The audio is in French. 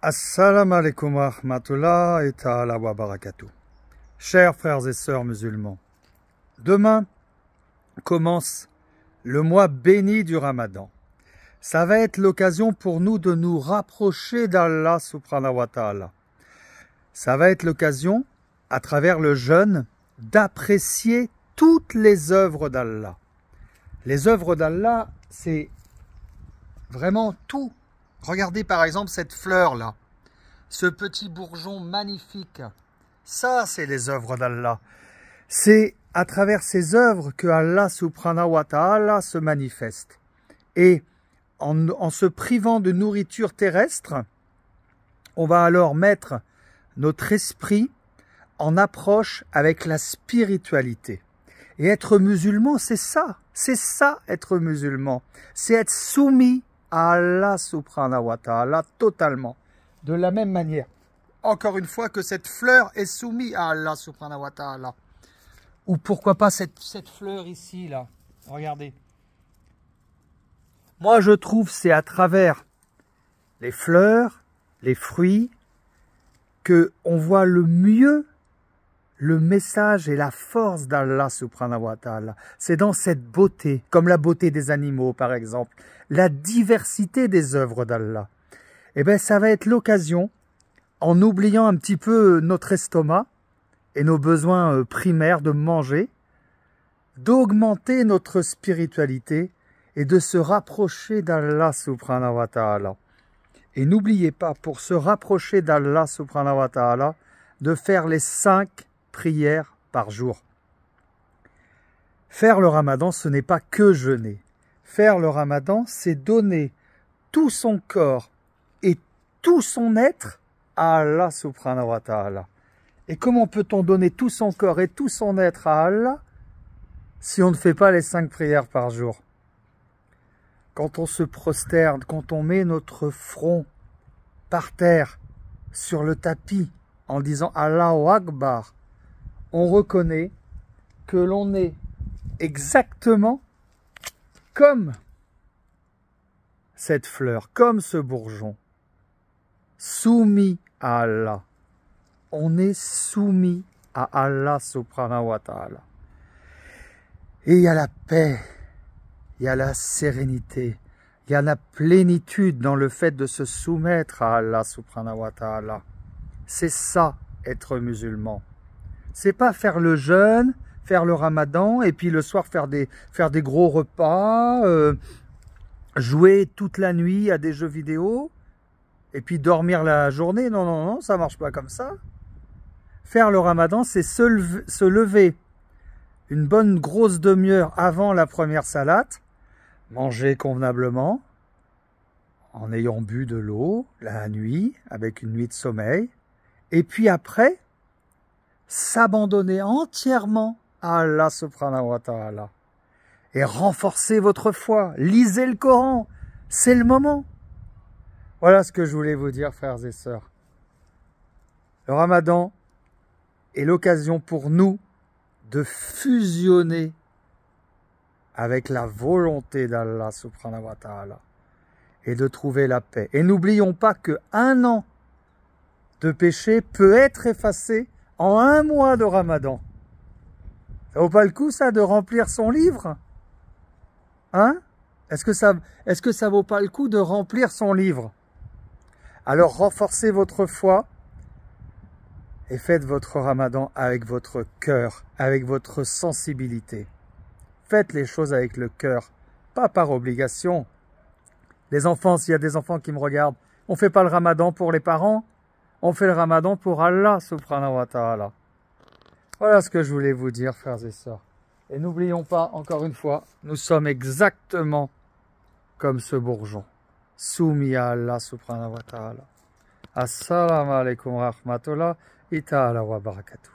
Assalamu alaikum wa rahmatullah et ta'ala wa barakatuh. Chers frères et sœurs musulmans, demain commence le mois béni du Ramadan. Ça va être l'occasion pour nous de nous rapprocher d'Allah subhanahu wa ta'ala. Ça va être l'occasion, à travers le jeûne, d'apprécier toutes les œuvres d'Allah. Les œuvres d'Allah, c'est vraiment tout. Regardez par exemple cette fleur-là, ce petit bourgeon magnifique. Ça, c'est les œuvres d'Allah. C'est à travers ces œuvres que Allah subhanahu wa ta'ala se manifeste. Et en se privant de nourriture terrestre, on va alors mettre notre esprit en approche avec la spiritualité. Et être musulman, c'est ça être musulman. C'est être soumis à Allah subhanahu wa ta'ala totalement. De la même manière, encore une fois, que cette fleur est soumise à Allah subhanahu wa ta'ala. Ou pourquoi pas cette fleur ici, là. Regardez. Moi, je trouve c'est à travers les fleurs, les fruits, que on voit le mieux le message et la force d'Allah subhanahu wa ta'ala. C'est dans cette beauté, comme la beauté des animaux par exemple, la diversité des œuvres d'Allah. Eh bien, ça va être l'occasion, en oubliant un petit peu notre estomac et nos besoins primaires de manger, d'augmenter notre spiritualité et de se rapprocher d'Allah subhanahu wa ta'ala. Et n'oubliez pas, pour se rapprocher d'Allah subhanahu wa ta'ala, de faire les 5 prières par jour. Faire le ramadan, ce n'est pas que jeûner. Faire le ramadan, c'est donner tout son corps et tout son être à Allah subhanahu wa ta'ala. Et comment peut-on donner tout son corps et tout son être à Allah si on ne fait pas les 5 prières par jour? Quand on se prosterne, quand on met notre front par terre, sur le tapis, en disant Allahu Akbar, on reconnaît que l'on est exactement comme cette fleur, comme ce bourgeon, soumis à Allah. On est soumis à Allah subhanahu wa ta'ala. Et il y a la paix, il y a la sérénité, il y a la plénitude dans le fait de se soumettre à Allah subhanahu wa ta'ala. C'est ça, être musulman. C'est pas faire le jeûne, faire le ramadan, et puis le soir faire des gros repas, jouer toute la nuit à des jeux vidéo, et puis dormir la journée. Non, non, non, ça marche pas comme ça. Faire le ramadan, c'est se lever une bonne grosse demi-heure avant la première salate, manger convenablement, en ayant bu de l'eau la nuit, avec une nuit de sommeil, et puis après, s'abandonner entièrement à Allah subhanahu wa ta'ala. Et renforcer votre foi, lisez le Coran, c'est le moment. Voilà ce que je voulais vous dire, frères et sœurs. Le ramadan est l'occasion pour nous de fusionner avec la volonté d'Allah subhanahu wa ta'ala et de trouver la paix. Et n'oublions pas que 1 an de péché peut être effacé en 1 mois de ramadan. Ça vaut pas le coup, ça, de remplir son livre? Hein? Est-ce que ça vaut pas le coup de remplir son livre? Alors renforcez votre foi et faites votre ramadan avec votre cœur, avec votre sensibilité. Faites les choses avec le cœur, pas par obligation. Les enfants, s'il y a des enfants qui me regardent, on ne fait pas le ramadan pour les parents, on fait le ramadan pour Allah subhanahu wa ta'ala. Voilà ce que je voulais vous dire, frères et sœurs. Et n'oublions pas, encore une fois, nous sommes exactement comme ce bourgeon, soumis à Allah subhanahu wa ta'ala. Assalamu alaikum wa rahmatullah wa barakatuh.